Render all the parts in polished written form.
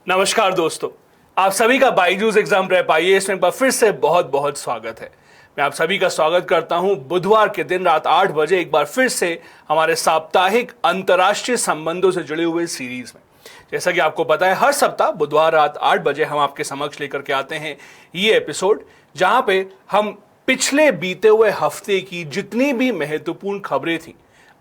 नमस्कार दोस्तों, आप सभी का बायजूस एग्जाम प्रेप आईएएस में एक बार फिर से बहुत बहुत स्वागत है। मैं आप सभी का स्वागत करता हूं बुधवार के दिन रात 8 बजे एक बार फिर से हमारे साप्ताहिक अंतर्राष्ट्रीय संबंधों से जुड़े हुए सीरीज में। जैसा कि आपको पता है, हर सप्ताह बुधवार रात 8 बजे हम आपके समक्ष लेकर के आते हैं ये एपिसोड, जहां पे हम पिछले बीते हुए हफ्ते की जितनी भी महत्वपूर्ण खबरें थी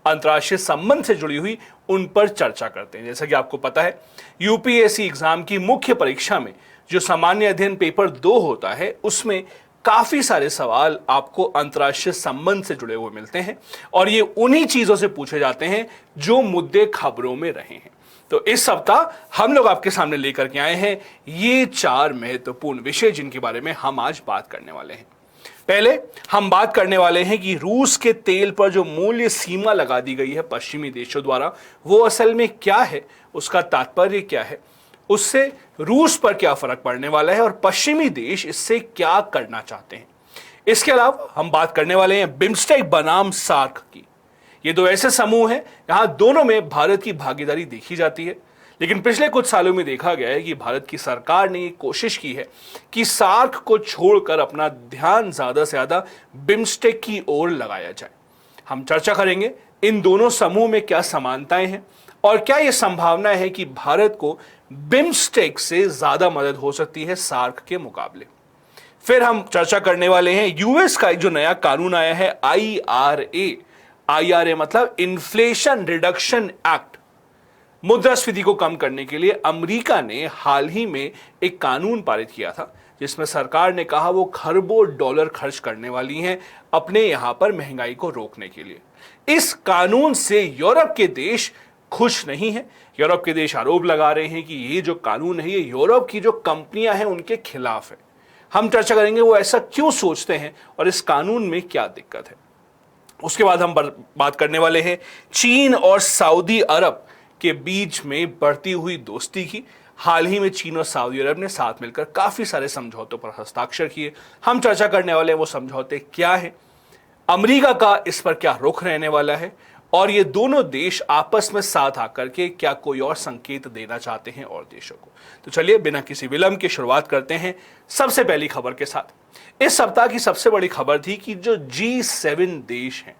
अंतर्राष्ट्रीय संबंध से जुड़ी हुई, उन पर चर्चा करते हैं। जैसा कि आपको पता है, यूपीएससी एग्जाम की मुख्य परीक्षा में जो सामान्य अध्ययन पेपर 2 होता है, उसमें काफी सारे सवाल आपको अंतर्राष्ट्रीय संबंध से जुड़े हुए मिलते हैं और ये उन्हीं चीजों से पूछे जाते हैं जो मुद्दे खबरों में रहे हैं। तो इस सप्ताह हम लोग आपके सामने लेकर के आए हैं ये 4 महत्वपूर्ण विषय जिनके बारे में हम आज बात करने वाले हैं। पहले हम बात करने वाले हैं कि रूस के तेल पर जो मूल्य सीमा लगा दी गई है पश्चिमी देशों द्वारा, वो असल में क्या है, उसका तात्पर्य क्या है, उससे रूस पर क्या फर्क पड़ने वाला है और पश्चिमी देश इससे क्या करना चाहते हैं। इसके अलावा हम बात करने वाले हैं बिम्स्टेक बनाम सार्क की। ये दो ऐसे समूह हैं जहां दोनों में भारत की भागीदारी देखी जाती है, लेकिन पिछले कुछ सालों में देखा गया है कि भारत की सरकार ने ये कोशिश की है कि सार्क को छोड़कर अपना ध्यान ज्यादा से ज्यादा बिम्स्टेक की ओर लगाया जाए। हम चर्चा करेंगे इन दोनों समूह में क्या समानताएं हैं और क्या यह संभावना है कि भारत को बिम्स्टेक से ज्यादा मदद हो सकती है सार्क के मुकाबले। फिर हम चर्चा करने वाले हैं यूएस का एक जो नया कानून आया है IRA मतलब इन्फ्लेशन रिडक्शन एक्ट। मुद्रास्फीति को कम करने के लिए अमेरिका ने हाल ही में एक कानून पारित किया था, जिसमें सरकार ने कहा वो खरबों डॉलर खर्च करने वाली हैं अपने यहां पर महंगाई को रोकने के लिए। इस कानून से यूरोप के देश खुश नहीं हैं। यूरोप के देश आरोप लगा रहे हैं कि ये जो कानून है ये यूरोप की जो कंपनियां हैं उनके खिलाफ है। हम चर्चा करेंगे वो ऐसा क्यों सोचते हैं और इस कानून में क्या दिक्कत है। उसके बाद हम बात करने वाले हैं चीन और सऊदी अरब के बीच में बढ़ती हुई दोस्ती की। हाल ही में चीन और सऊदी अरब ने साथ मिलकर काफी सारे समझौतों पर हस्ताक्षर किए। हम चर्चा करने वाले हैं वो समझौते क्या हैं, अमेरिका का इस पर क्या रुख रहने वाला है और ये दोनों देश आपस में साथ आकर के क्या कोई और संकेत देना चाहते हैं और देशों को। तो चलिए बिना किसी विलंब के शुरुआत करते हैं सबसे पहली खबर के साथ। इस सप्ताह की सबसे बड़ी खबर थी कि जो G7 देश हैं,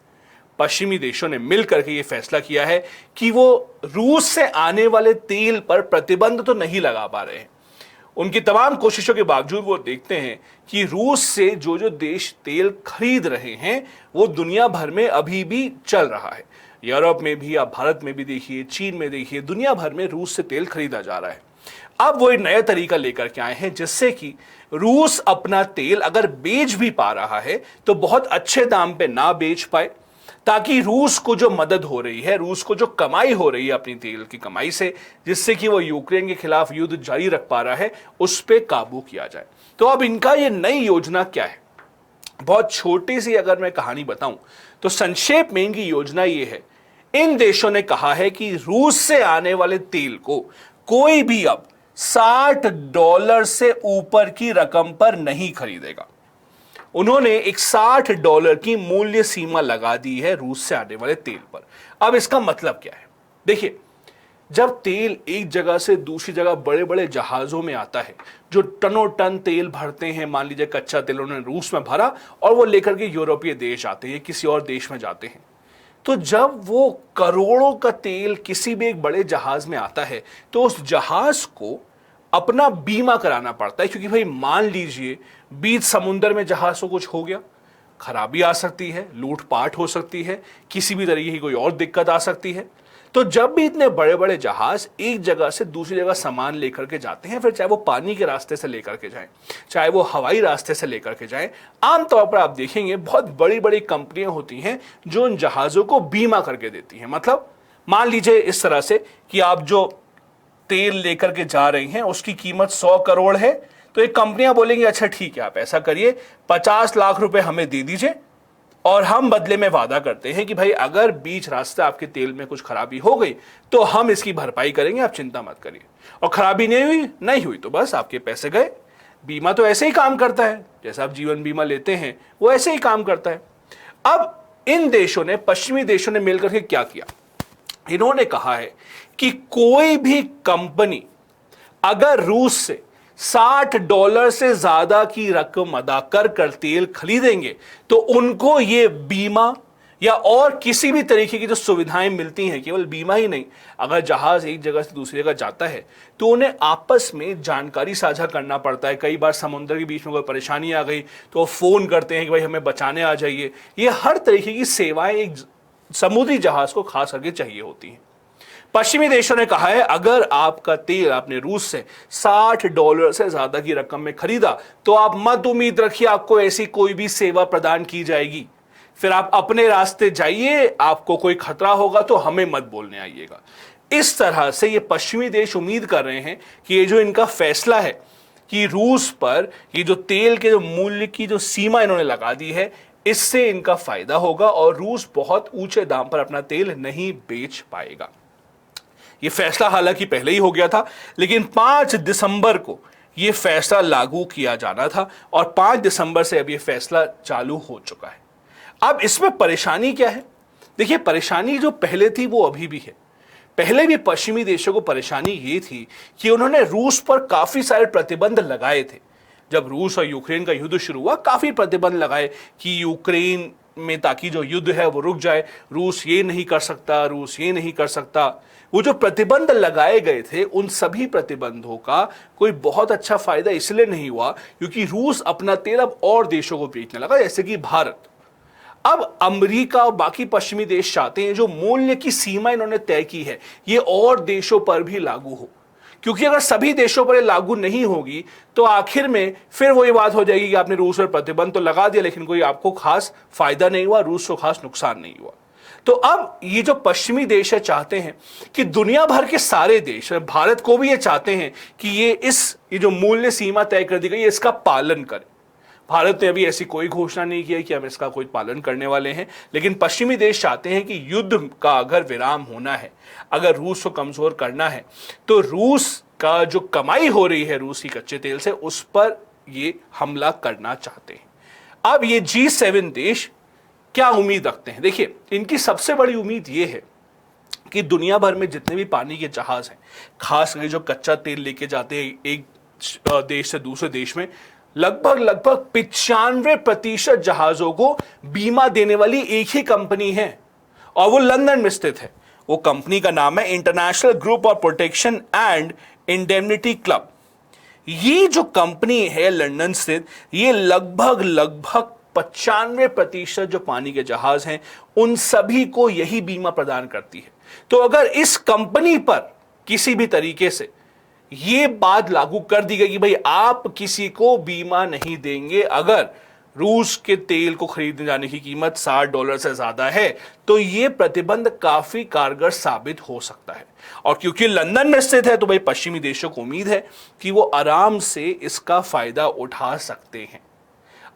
पश्चिमी देशों ने मिलकर के ये फैसला किया है कि वो रूस से आने वाले तेल पर प्रतिबंध तो नहीं लगा पा रहे हैं। उनकी तमाम कोशिशों के बावजूद वो देखते हैं कि रूस से जो जो देश तेल खरीद रहे हैं वो दुनिया भर में अभी भी चल रहा है। यूरोप में भी, आप भारत में भी देखिए, चीन में देखिए, दुनिया भर में रूस से तेल खरीदा जा रहा है। अब वो एक नया तरीका लेकर के आए हैं जिससे कि रूस अपना तेल अगर बेच भी पा रहा है तो बहुत अच्छे दाम पे ना बेच पाए, ताकि रूस को जो मदद हो रही है, रूस को जो कमाई हो रही है अपनी तेल की कमाई से, जिससे कि वो यूक्रेन के खिलाफ युद्ध जारी रख पा रहा है, उस पे काबू किया जाए। तो अब इनका ये नई योजना क्या है? बहुत छोटी सी अगर मैं कहानी बताऊं तो संक्षेप में इनकी योजना ये है, इन देशों ने कहा है कि रूस से आने वाले तेल को कोई भी अब $60 से ऊपर की रकम पर नहीं खरीदेगा। उन्होंने एक $60 की मूल्य सीमा लगा दी है रूस से आने वाले तेल पर। अब इसका मतलब क्या है? देखिए, जब तेल एक जगह से दूसरी जगह बड़े बड़े जहाजों में आता है, जो टनों टन तेल भरते हैं, मान लीजिए कच्चा तेल उन्होंने रूस में भरा और वो लेकर के यूरोपीय देश आते हैं, किसी और देश में जाते हैं, तो जब वो करोड़ों का तेल किसी भी एक बड़े जहाज में आता है तो उस जहाज को अपना बीमा कराना पड़ता है, क्योंकि भाई मान लीजिए बीच समुद्र में जहाज को कुछ हो गया, खराबी आ सकती है, लूटपाट हो सकती है, किसी भी तरीके की कोई और दिक्कत आ सकती है। तो जब भी इतने बड़े बड़े जहाज एक जगह से दूसरी जगह सामान लेकर के जाते हैं, फिर चाहे वो पानी के रास्ते से लेकर के जाएं, चाहे वो हवाई रास्ते से लेकर के जाएं, आमतौर पर आप देखेंगे बहुत बड़ी बड़ी कंपनियां होती हैं जो उन जहाजों को बीमा करके देती हैं। मतलब मान लीजिए इस तरह से कि आप जो तेल लेकर के जा रहे हैं उसकी कीमत 100 करोड़ है, तो एक कंपनियां बोलेंगी अच्छा ठीक है, आप ऐसा करिए 50 लाख रुपए हमें दे दीजिए और हम बदले में वादा करते हैं कि भाई अगर बीच रास्ते आपके तेल में कुछ खराबी हो गई तो हम इसकी भरपाई करेंगे, आप चिंता मत करिए। और खराबी नहीं हुई तो बस आपके पैसे गए। बीमा तो ऐसे ही काम करता है, जैसा आप जीवन बीमा लेते हैं वो ऐसे ही काम करता है। अब इन देशों ने, पश्चिमी देशों ने मिलकर के क्या किया, इन्होंने कहा है कि कोई भी कंपनी अगर रूस से $60 से ज्यादा की रकम अदा कर तेल खरीदेंगे तो उनको ये बीमा या और किसी भी तरीके की जो सुविधाएं मिलती हैं, केवल बीमा ही नहीं, अगर जहाज एक जगह से दूसरी जगह जाता है तो उन्हें आपस में जानकारी साझा करना पड़ता है। कई बार समुद्र के बीच में कोई परेशानी आ गई तो वो फोन करते हैं कि भाई हमें बचाने आ जाइए। ये हर तरीके की सेवाएं एक समुद्री जहाज को खास करके चाहिए होती हैं। पश्चिमी देशों ने कहा है अगर आपका तेल आपने रूस से $60 से ज्यादा की रकम में खरीदा तो आप मत उम्मीद रखिए आपको ऐसी कोई भी सेवा प्रदान की जाएगी। फिर आप अपने रास्ते जाइए, आपको कोई खतरा होगा तो हमें मत बोलने आइएगा। इस तरह से ये पश्चिमी देश उम्मीद कर रहे हैं कि ये जो इनका फैसला है कि रूस पर ये जो तेल के जो मूल्य की जो सीमा इन्होंने लगा दी है, इससे इनका फायदा होगा और रूस बहुत ऊंचे दाम पर अपना तेल नहीं बेच पाएगा। यह फैसला हालांकि पहले ही हो गया था, लेकिन 5 दिसंबर को यह फैसला लागू किया जाना था और 5 दिसंबर से अब यह फैसला चालू हो चुका है। अब इसमें परेशानी क्या है? देखिए, परेशानी जो पहले थी वो अभी भी है। पहले भी पश्चिमी देशों को परेशानी ये थी कि उन्होंने रूस पर काफी सारे प्रतिबंध लगाए थे। जब रूस और यूक्रेन का युद्ध शुरू हुआ, काफी प्रतिबंध लगाए कि यूक्रेन में ताकि जो युद्ध है वो रुक जाए, रूस ये नहीं कर सकता, रूस ये नहीं कर सकता। वो जो प्रतिबंध लगाए गए थे, उन सभी प्रतिबंधों का कोई बहुत अच्छा फायदा इसलिए नहीं हुआ क्योंकि रूस अपना तेल अब और देशों को बेचने लगा, जैसे कि भारत। अब अमेरिका और बाकी पश्चिमी देश चाहते हैं जो मूल्य की सीमा इन्होंने तय की है ये और देशों पर भी लागू हो, क्योंकि अगर सभी देशों पर लागू नहीं होगी तो आखिर में फिर वही बात हो जाएगी कि आपने रूस पर प्रतिबंध तो लगा दिया लेकिन कोई आपको खास फायदा नहीं हुआ, रूस को खास नुकसान नहीं हुआ। तो अब ये जो पश्चिमी देश है चाहते हैं कि दुनिया भर के सारे देश, भारत को भी ये चाहते हैं कि ये जो मूल्य सीमा तय कर दी गई है इसका पालन करें। भारत ने अभी ऐसी कोई घोषणा नहीं की है कि हम इसका कोई पालन करने वाले हैं, लेकिन पश्चिमी देश चाहते हैं कि युद्ध का अगर विराम होना है, अगर रूस को कमजोर करना है, तो रूस का जो कमाई हो रही है रूसी कच्चे तेल से, उस पर ये हमला करना चाहते हैं। अब ये G7 देश क्या उम्मीद रखते हैं? देखिए, इनकी सबसे बड़ी उम्मीद ये है कि दुनिया भर में जितने भी पानी के जहाज हैं, खास करके जो कच्चा तेल लेके जाते हैं एक देश से दूसरे देश में, लगभग 95% जहाजों को बीमा देने वाली एक ही कंपनी है और वो लंदन में स्थित है। वो कंपनी का नाम है international group of protection and indemnity club. ये जो कंपनी है लंदन स्थित, ये लगभग 95% जो पानी के जहाज हैं उन सभी को यही बीमा प्रदान करती है। तो अगर इस कंपनी पर किसी भी तरीके से ये बात लागू कर दी गई कि भाई आप किसी को बीमा नहीं देंगे अगर रूस के तेल को खरीदने जाने की कीमत $60 से ज्यादा है, तो ये प्रतिबंध काफी कारगर साबित हो सकता है। और क्योंकि लंदन में स्थित है तो भाई पश्चिमी देशों को उम्मीद है कि वो आराम से इसका फायदा उठा सकते हैं।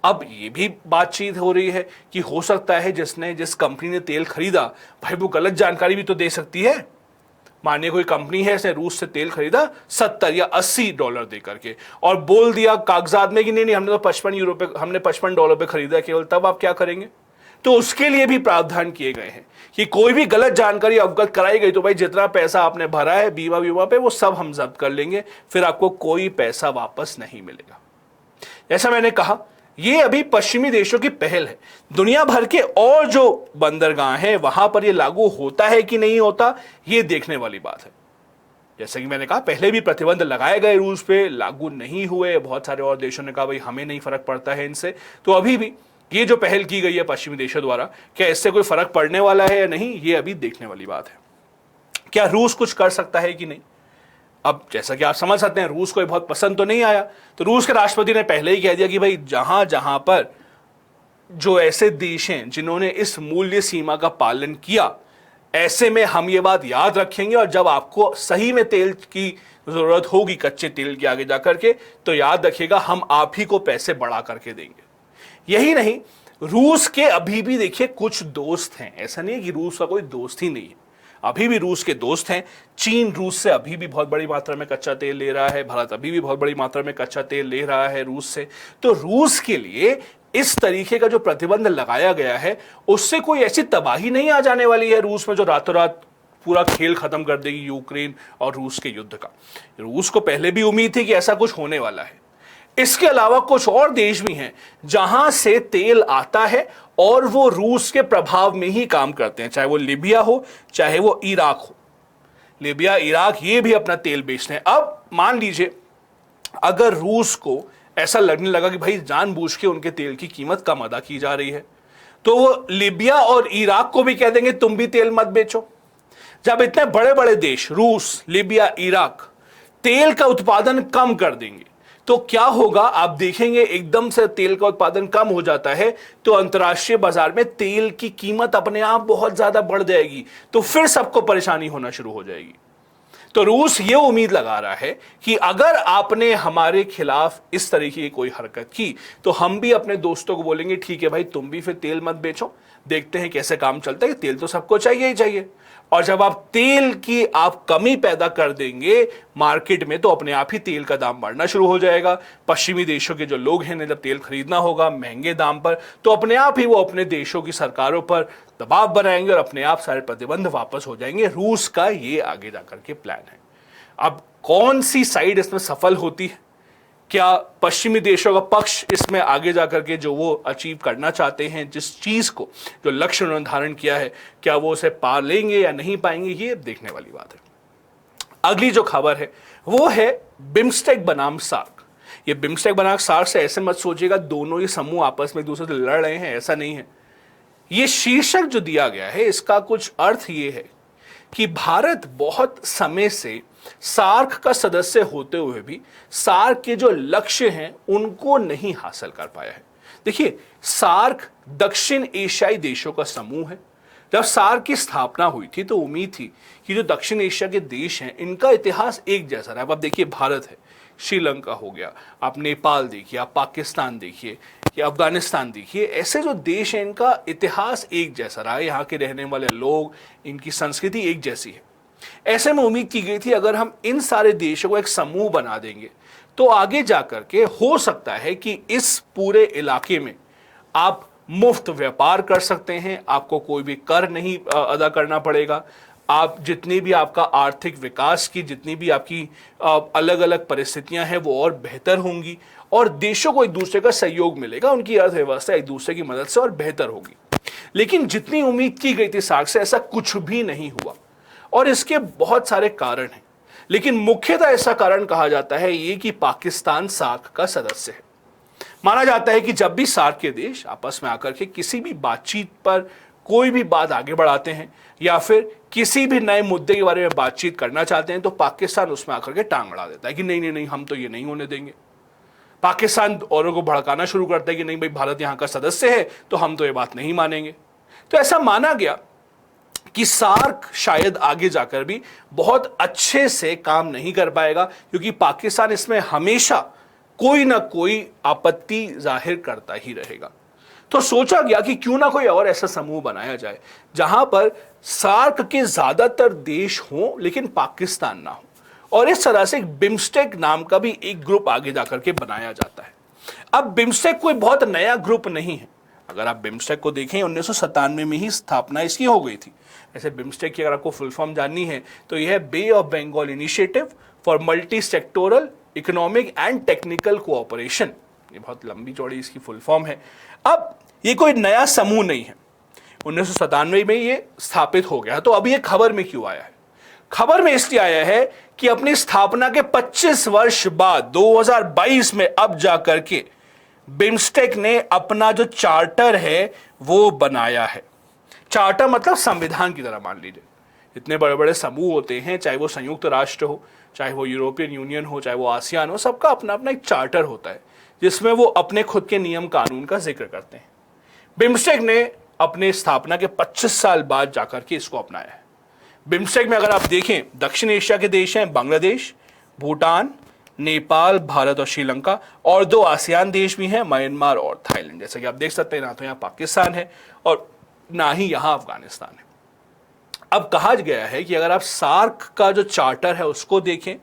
अब ये भी बातचीत हो रही है कि हो सकता है जिस कंपनी ने तेल खरीदा, भाई वो गलत जानकारी भी तो दे सकती है। मानिए कोई कंपनी है, इसने रूस से तेल खरीदा $70 या $80 दे करके और बोल दिया कागजात में कि नहीं हमने तो $55 पे खरीदा केवल, तब आप क्या करेंगे? तो उसके लिए भी प्रावधान किए गए हैं कि कोई भी गलत जानकारी अवगत कराई गई तो भाई जितना पैसा आपने भरा है बीमा पे वो सब हम जब्त कर लेंगे, फिर आपको कोई पैसा वापस नहीं मिलेगा। जैसा मैंने कहा, ये अभी पश्चिमी देशों की पहल है। दुनिया भर के और जो बंदरगाह हैं वहां पर ये लागू होता है कि नहीं होता, ये देखने वाली बात है। जैसे कि मैंने कहा, पहले भी प्रतिबंध लगाए गए रूस पे, लागू नहीं हुए। बहुत सारे और देशों ने कहा भाई हमें नहीं फर्क पड़ता है इनसे। तो अभी भी ये जो पहल की गई है पश्चिमी देशों द्वारा, क्या इससे कोई फर्क पड़ने वाला है या नहीं, ये अभी देखने वाली बात है। क्या रूस कुछ कर सकता है कि नहीं? अब जैसा कि आप समझ सकते हैं, रूस को बहुत पसंद तो नहीं आया, तो रूस के राष्ट्रपति ने पहले ही कह दिया कि भाई जहां जहां पर जो ऐसे देश हैं जिन्होंने इस मूल्य सीमा का पालन किया, ऐसे में हम ये बात याद रखेंगे और जब आपको सही में तेल की जरूरत होगी, कच्चे तेल की आगे जाकर के, तो याद रखिएगा हम आप ही को पैसे बढ़ा करके देंगे। यही नहीं, रूस के अभी भी देखिए कुछ दोस्त हैं, ऐसा नहीं है कि रूस का कोई दोस्त ही नहीं है, अभी भी रूस के दोस्त हैं। चीन रूस से अभी भी बहुत बड़ी मात्रा में कच्चा तेल ले रहा है, भारत अभी भी बहुत बड़ी मात्रा में कच्चा तेल ले रहा है रूस से। तो रूस के लिए इस तरीके का जो प्रतिबंध लगाया गया है उससे कोई ऐसी तबाही नहीं आ जाने वाली है रूस में जो रातों रात पूरा खेल खत्म कर देगी यूक्रेन और रूस के युद्ध का। रूस को पहले भी उम्मीद थी कि ऐसा कुछ होने वाला है। इसके अलावा कुछ और देश भी हैं जहां से तेल आता है और वो रूस के प्रभाव में ही काम करते हैं, चाहे वो लीबिया हो चाहे वो इराक हो। लीबिया, इराक ये भी अपना तेल बेचते हैं। अब मान लीजिए अगर रूस को ऐसा लगने लगा कि भाई जानबूझ के उनके तेल की कीमत कम अदा की जा रही है, तो वो लीबिया और इराक को भी कह देंगे तुम भी तेल मत बेचो। जब इतने बड़े बड़े देश रूस, लीबिया, इराक तेल का उत्पादन कम कर देंगे तो क्या होगा आप देखेंगे। एकदम से तेल का उत्पादन कम हो जाता है तो अंतर्राष्ट्रीय बाजार में तेल की कीमत अपने आप बहुत ज्यादा बढ़ जाएगी, तो फिर सबको परेशानी होना शुरू हो जाएगी। तो रूस ये उम्मीद लगा रहा है कि अगर आपने हमारे खिलाफ इस तरीके की कोई हरकत की तो हम भी अपने दोस्तों को बोलेंगे ठीक है भाई तुम भी फिर तेल मत बेचो, देखते हैं कैसे काम चलता है। तेल तो सबको चाहिए ही चाहिए, और जब आप तेल की आप कमी पैदा कर देंगे मार्केट में तो अपने आप ही तेल का दाम बढ़ना शुरू हो जाएगा। पश्चिमी देशों के जो लोग हैं जब तेल खरीदना होगा महंगे दाम पर तो अपने आप ही वो अपने देशों की सरकारों पर दबाव बनाएंगे और अपने आप सारे प्रतिबंध वापस हो जाएंगे। रूस का ये आगे जाकर के प्लान है। अब कौन सी साइड इसमें सफल होती है, क्या पश्चिमी देशों का पक्ष इसमें आगे जाकर के जो वो अचीव करना चाहते हैं, जिस चीज को जो लक्ष्य उन्होंने धारण किया है, क्या वो उसे पा लेंगे या नहीं पाएंगे, ये देखने वाली बात है। अगली जो खबर है वो है बिम्स्टेक बनाम सार्क। ये बिम्स्टेक बनाम सार्क से ऐसे मत सोचिएगा दोनों ही समूह आपस में एक दूसरे से लड़ रहे हैं, ऐसा नहीं है। ये शीर्षक जो दिया गया है इसका कुछ अर्थ ये है कि भारत बहुत समय से सार्क का सदस्य होते हुए भी सार्क के जो लक्ष्य हैं उनको नहीं हासिल कर पाया है। देखिए, सार्क दक्षिण एशियाई देशों का समूह है। जब सार्क की स्थापना हुई थी तो उम्मीद थी कि जो दक्षिण एशिया के देश हैं इनका इतिहास एक जैसा रहा। अब देखिए भारत है, श्रीलंका हो गया, आप नेपाल देखिए, आप पाकिस्तान देखिए या अफगानिस्तान देखिए, ऐसे जो देश हैं इनका इतिहास एक जैसा रहा है। यहाँ के रहने वाले लोग, इनकी संस्कृति एक जैसी है। ऐसे में उम्मीद की गई थी अगर हम इन सारे देशों को एक समूह बना देंगे तो आगे जाकर के हो सकता है कि इस पूरे इलाके में आप मुफ्त व्यापार कर सकते हैं, आपको कोई भी कर नहीं अदा करना पड़ेगा, आप जितनी भी आपका आर्थिक विकास की जितनी भी आपकी अलग अलग परिस्थितियां हैं वो और बेहतर होंगी और देशों को एक दूसरे का सहयोग मिलेगा, उनकी अर्थव्यवस्था एक दूसरे की मदद से और बेहतर होगी। लेकिन जितनी उम्मीद की गई थी सार्क से ऐसा कुछ भी नहीं हुआ और इसके बहुत सारे कारण हैं, लेकिन मुख्यतः ऐसा कारण कहा जाता है ये कि पाकिस्तान सार्क का सदस्य है। माना जाता है कि जब भी सार्क के देश आपस में आकर के किसी भी बातचीत पर कोई भी बात आगे बढ़ाते हैं या फिर किसी भी नए मुद्दे के बारे में बातचीत करना चाहते हैं तो पाकिस्तान उसमें आकर के टांग अड़ा देता है कि नहीं नहीं नहीं हम तो ये नहीं होने देंगे। पाकिस्तान औरों को भड़काना शुरू करता है कि नहीं भाई भारत यहां का सदस्य है तो हम तो ये बात नहीं मानेंगे। तो ऐसा माना गया कि सार्क शायद आगे जाकर भी बहुत अच्छे से काम नहीं कर पाएगा क्योंकि पाकिस्तान इसमें हमेशा कोई ना कोई आपत्ति जाहिर करता ही रहेगा। तो सोचा गया कि क्यों ना कोई और ऐसा समूह बनाया जाए जहां पर सार्क के ज्यादातर देश हों लेकिन पाकिस्तान ना हो, और इस तरह से एक बिम्स्टेक नाम का भी एक ग्रुप आगे जाकर के बनाया जाता है। अब बिम्स्टेक कोई बहुत नया ग्रुप नहीं है। अगर आप बिम्स्टेक को देखें 1997 में ही स्थापना इसकी हो गई थी। ऐसे बिम्स्टेक की अगर आपको फुल फॉर्म जाननी है तो यह है bay of Bengal initiative for multi sectoral economic and technical cooperation. ये बहुत लंबी चौड़ी इसकी फुल फॉर्म है। अब ये कोई नया समूह नहीं है, 1997 में ये स्थापित हो गया। तो अब ये खबर में क्यों आया है? खबर में इसलिए आया है कि अपनी स्थापना के 25 वर्ष बाद 2022 में अब जाकर के बिम्स्टेक ने अपना जो चार्टर है वो बनाया है। चार्टर मतलब संविधान की तरह मान लीजिए। इतने बड़े बड़े समूह होते हैं, चाहे वो संयुक्त राष्ट्र हो, चाहे वो यूरोपियन यूनियन हो, चाहे वो आसियान हो, सबका अपना अपना एक चार्टर होता है जिसमें वो अपने खुद के नियम कानून का जिक्र करते हैं। बिम्स्टेक ने अपने स्थापना के 25 साल बाद जाकर के इसको अपनाया है। बिम्स्टेक में अगर आप देखें दक्षिण एशिया के देश हैं बांग्लादेश, भूटान, नेपाल, भारत और श्रीलंका, और 2 आसियान देश भी हैं, म्यांमार और थाईलैंड। जैसा कि आप देख सकते हैं ना तो यहाँ पाकिस्तान है और ना ही यहाँ अफगानिस्तान है। अब कहा गया है कि अगर आप सार्क का जो चार्टर है उसको देखें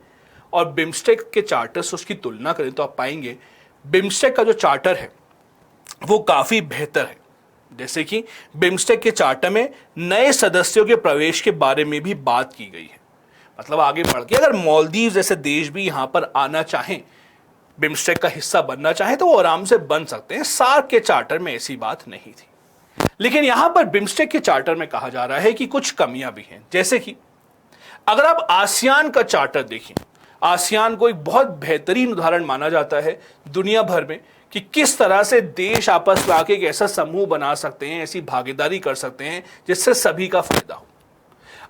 और बिम्स्टेक के चार्टर से उसकी तुलना करें तो आप पाएंगे बिम्स्टेक का जो चार्टर है वो काफी बेहतर है। जैसे कि बिम्स्टेक के चार्टर में नए सदस्यों के प्रवेश के बारे में भी बात की गई है। मतलब आगे बढ़ के अगर मालदीव जैसे देश भी यहां पर आना चाहें, बिम्स्टेक का हिस्सा बनना चाहे, तो वो आराम से बन सकते हैं। सार्क के चार्टर में ऐसी बात नहीं थी। लेकिन यहां पर बिम्स्टेक के चार्टर में कहा जा रहा है कि कुछ कमियां भी हैं। जैसे कि अगर आप आसियान का चार्टर देखें, आसियान को एक बहुत बेहतरीन उदाहरण माना जाता है दुनिया भर में कि किस तरह से देश आपस में आके एक ऐसा समूह बना सकते हैं, ऐसी भागीदारी कर सकते हैं जिससे सभी का फायदा हो।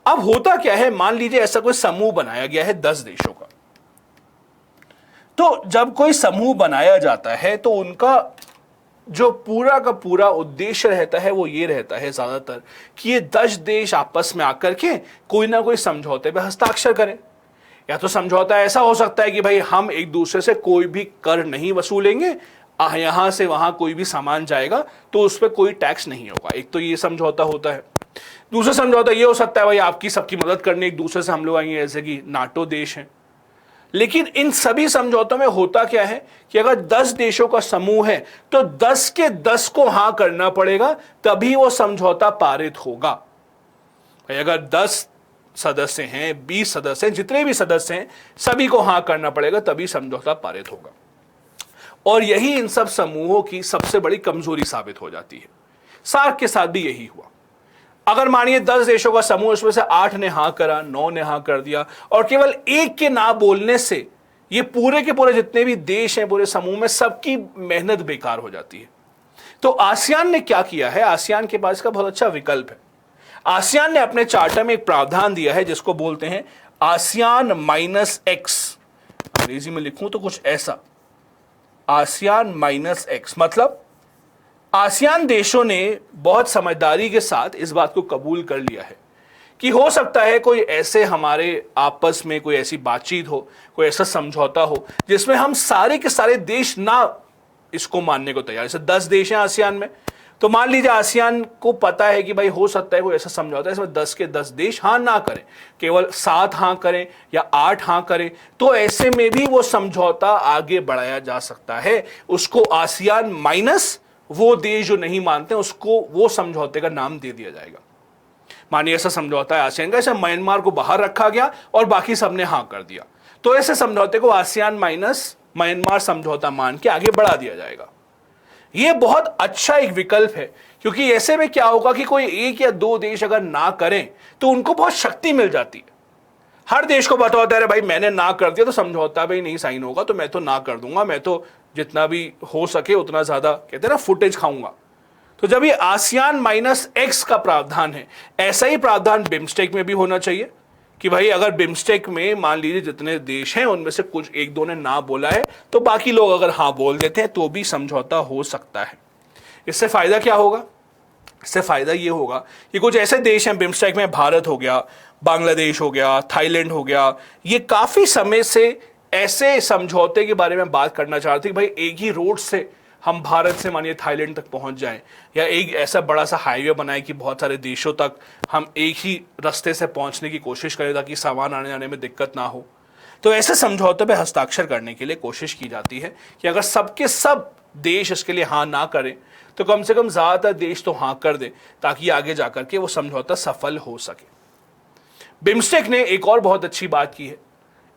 अब होता क्या है, मान लीजिए ऐसा कोई समूह बनाया गया है 10 देशों का। तो जब कोई समूह बनाया जाता है तो उनका जो पूरा का पूरा उद्देश्य रहता है वो ये रहता है ज्यादातर कि ये 10 देश आपस में आकर के कोई ना कोई समझौते पे हस्ताक्षर करें। या तो समझौता ऐसा हो सकता है कि भाई हम एक दूसरे से कोई भी कर नहीं वसूलेंगे, यहां से वहां कोई भी सामान जाएगा तो उस पर कोई टैक्स नहीं होगा। एक तो ये समझौता होता है। दूसरा समझौता ये हो सकता है भाई आपकी सबकी मदद करने एक दूसरे से हम लोग आएंगे, जैसे कि नाटो देश हैं। लेकिन इन सभी समझौतों में होता क्या है कि अगर 10 देशों का समूह है तो 10 के 10 को हां करना पड़ेगा, तभी वो समझौता पारित होगा। भाई अगर 10 सदस्य हैं, 20 सदस्य हैं, जितने भी सदस्य हैं, सभी को हां करना पड़ेगा, तभी समझौता पारित होगा। और यही इन सब समूहों की सबसे बड़ी कमजोरी साबित हो जाती है। सार्क के साथ भी यही हुआ। अगर मानिए 10 देशों का समूह, उसमें से 8 ने हां करा, 9 ने हां कर दिया, और केवल एक के ना बोलने से ये पूरे के पूरे जितने भी देश हैं पूरे समूह में, सबकी मेहनत बेकार हो जाती है। तो आसियान ने क्या किया है, आसियान के पास का बहुत अच्छा विकल्प है। आसियान ने अपने चार्टर में एक प्रावधान दिया है जिसको बोलते हैं आसियान -X। अंग्रेजी में लिखूं तो कुछ ऐसा, आसियान -X। मतलब आसियान देशों ने बहुत समझदारी के साथ इस बात को कबूल कर लिया है कि हो सकता है कोई ऐसे हमारे आपस में कोई ऐसी बातचीत हो, कोई ऐसा समझौता हो जिसमें हम सारे के सारे देश ना इसको मानने को तैयार। जैसे 10 देश हैं आसियान में, तो मान लीजिए आसियान को पता है कि भाई हो सकता है कोई ऐसा समझौता है इसमें 10 के 10 देश हां ना करें, केवल 7 हां करें या 8 हां करें, तो ऐसे में भी वो समझौता आगे बढ़ाया जा सकता है। उसको आसियान माइनस वो देश जो नहीं मानते उसको वो समझौते का नाम दे दिया जाएगा। मानिए ऐसा समझौता है आसियान का, ऐसे म्यांमार को बाहर रखा गया और बाकी सबने हां कर दिया, तो ऐसे समझौते को आसियान माइनस म्यांमार समझौता मान के आगे बढ़ा दिया जाएगा। यह बहुत अच्छा एक विकल्प है, क्योंकि ऐसे में क्या होगा कि कोई 1 या 2 देश अगर ना करें तो उनको बहुत शक्ति मिल जाती है। हर देश को पता होता है भाई मैंने ना कर दिया तो समझौता भी नहीं साइन होगा, तो मैं तो ना कर दूंगा, मैं तो जितना भी हो सके उतना ज्यादा कहते हैं ना फुटेज खाऊंगा। तो जब ये आसियान -X का प्रावधान है, ऐसा ही प्रावधान बिम्स्टेक में भी होना चाहिए कि भाई अगर बिम्स्टेक में मान लीजिए जितने देश हैं उनमें से कुछ 1-2 ने ना बोला है, तो बाकी लोग अगर हाँ बोल देते हैं तो भी समझौता हो सकता है। इससे फायदा क्या होगा, इससे फायदा ये होगा कि कुछ ऐसे देश हैं बिम्स्टेक में, भारत हो गया, बांग्लादेश हो गया, थाईलैंड हो गया, ये काफी समय से ऐसे समझौते के बारे में बात करना चाहते हैं कि भाई एक ही रोड से हम भारत से मानिए थाईलैंड तक पहुंच जाएं, या एक ऐसा बड़ा सा हाईवे बनाए कि बहुत सारे देशों तक हम एक ही रास्ते से पहुंचने की कोशिश करें ताकि सामान आने जाने में दिक्कत ना हो। तो ऐसे समझौते पे हस्ताक्षर करने के लिए कोशिश की जाती है कि अगर सबके सब देश इसके लिए हाँ ना करें तो कम से कम ज्यादातर देश तो हाँ कर दें, ताकि आगे जाकर के वो समझौता सफल हो सके। बिम्स्टेक ने एक और बहुत अच्छी बात की है।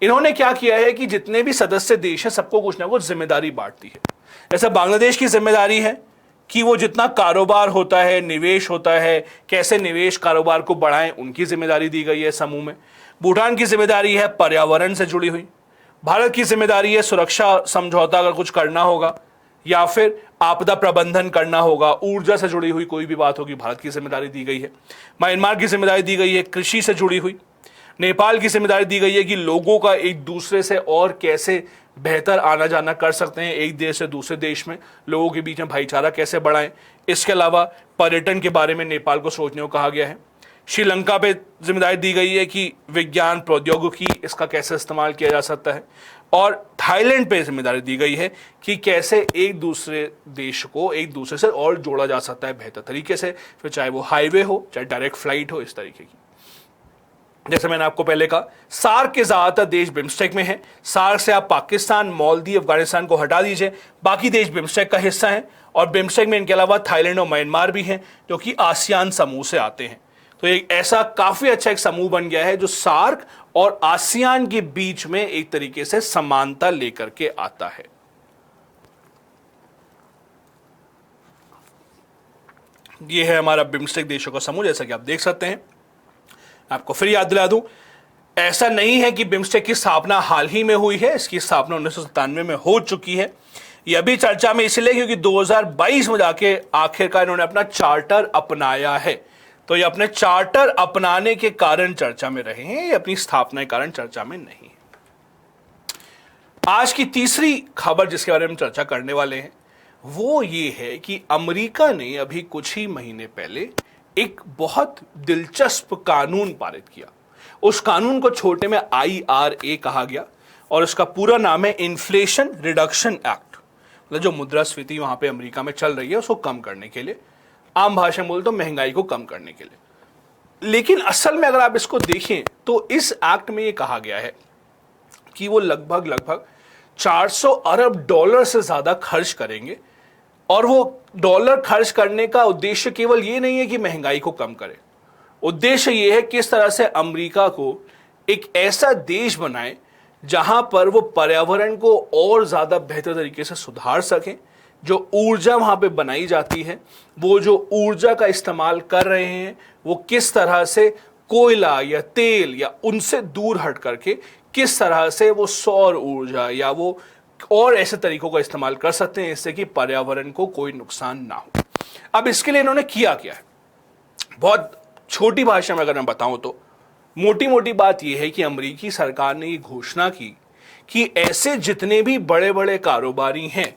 इन्होंने क्या किया है कि जितने भी सदस्य देश हैं सबको कुछ ना कुछ जिम्मेदारी बांटती है। जैसे बांग्लादेश की जिम्मेदारी है कि वो जितना कारोबार होता है, निवेश होता है, कैसे निवेश कारोबार को बढ़ाएं, उनकी जिम्मेदारी दी गई है समूह में। भूटान की जिम्मेदारी है पर्यावरण से जुड़ी हुई। भारत की जिम्मेदारी है सुरक्षा समझौता अगर कुछ करना होगा, या फिर आपदा प्रबंधन करना होगा, ऊर्जा से जुड़ी हुई कोई भी बात होगी, भारत की जिम्मेदारी दी गई है। म्यांमार की जिम्मेदारी दी गई है कृषि से जुड़ी हुई। नेपाल की जिम्मेदारी दी गई है कि लोगों का एक दूसरे से और कैसे बेहतर आना जाना कर सकते हैं, एक देश से दूसरे देश में लोगों के बीच में भाईचारा कैसे बढ़ाएं। इसके अलावा पर्यटन के बारे में नेपाल को सोचने को कहा गया है। श्रीलंका पे जिम्मेदारी दी गई है कि विज्ञान प्रौद्योगिकी इसका कैसे इस्तेमाल किया जा सकता है। और थाईलैंड पे जिम्मेदारी दी गई है कि कैसे एक दूसरे देश को एक दूसरे से और जोड़ा जा सकता है बेहतर तरीके से, फिर चाहे वो हाईवे हो चाहे डायरेक्ट फ्लाइट हो, इस तरीके की। जैसे मैंने आपको पहले कहा, सार्क के ज्यादातर देश बिम्स्टेक में हैं। सार्क से आप पाकिस्तान, मालदीव, अफगानिस्तान को हटा दीजिए, बाकी देश बिम्स्टेक का हिस्सा हैं। और बिम्स्टेक में इनके अलावा थाईलैंड और म्यांमार भी हैं, जो कि आसियान समूह से आते हैं। तो एक ऐसा काफी अच्छा एक समूह बन गया है जो सार्क और आसियान के बीच में एक तरीके से समानता लेकर के आता है। यह है हमारा बिम्स्टेक देशों का समूह, जैसा कि आप देख सकते हैं। आपको फिर याद दिला दूं, ऐसा नहीं है कि बिम्स्टेक की स्थापना हाल ही में हुई है, इसकी स्थापना 1997 में हो चुकी है। यह भी चर्चा में इसलिए क्योंकि 2022 में जाके आखिरकार इन्होंने अपना चार्टर अपनाया है। तो ये अपने चार्टर अपनाने के कारण चर्चा में रहे हैं, ये अपनी स्थापना के कारण चर्चा में नहीं है। आज की तीसरी खबर जिसके बारे में चर्चा करने वाले हैं वो ये है कि अमेरिका ने अभी कुछ ही महीने पहले एक बहुत दिलचस्प कानून पारित किया। उस कानून को छोटे में IRA कहा गया और उसका पूरा नाम है इन्फ्लेशन रिडक्शन एक्ट। मतलब जो मुद्रास्फीति वहां पे अमेरिका में चल रही है उसको कम करने के लिए, आम भाषा में बोले तो महंगाई को कम करने के लिए। लेकिन असल में अगर आप इसको देखें तो इस एक्ट में यह कहा गया है कि वो लगभग 400 अरब डॉलर से ज्यादा खर्च करेंगे। और वो डॉलर खर्च करने का उद्देश्य केवल ये नहीं है कि महंगाई को कम करे, उद्देश्य ये है किस तरह से अमेरिका को एक ऐसा देश बनाए जहां पर वो पर्यावरण को और ज्यादा बेहतर तरीके से सुधार सकें। जो ऊर्जा वहां पे बनाई जाती है, वो जो ऊर्जा का इस्तेमाल कर रहे हैं, वो किस तरह से कोयला या तेल या उनसे दूर हट करके किस तरह से वो सौर ऊर्जा या वो और ऐसे तरीकों का इस्तेमाल कर सकते हैं इससे कि पर्यावरण को कोई नुकसान ना हो। अब इसके लिए इन्होंने किया क्या है, बहुत छोटी भाषा में अगर मैं बताऊं तो मोटी मोटी बात यह है कि अमेरिकी सरकार ने ये घोषणा की कि ऐसे जितने भी बड़े बड़े कारोबारी हैं,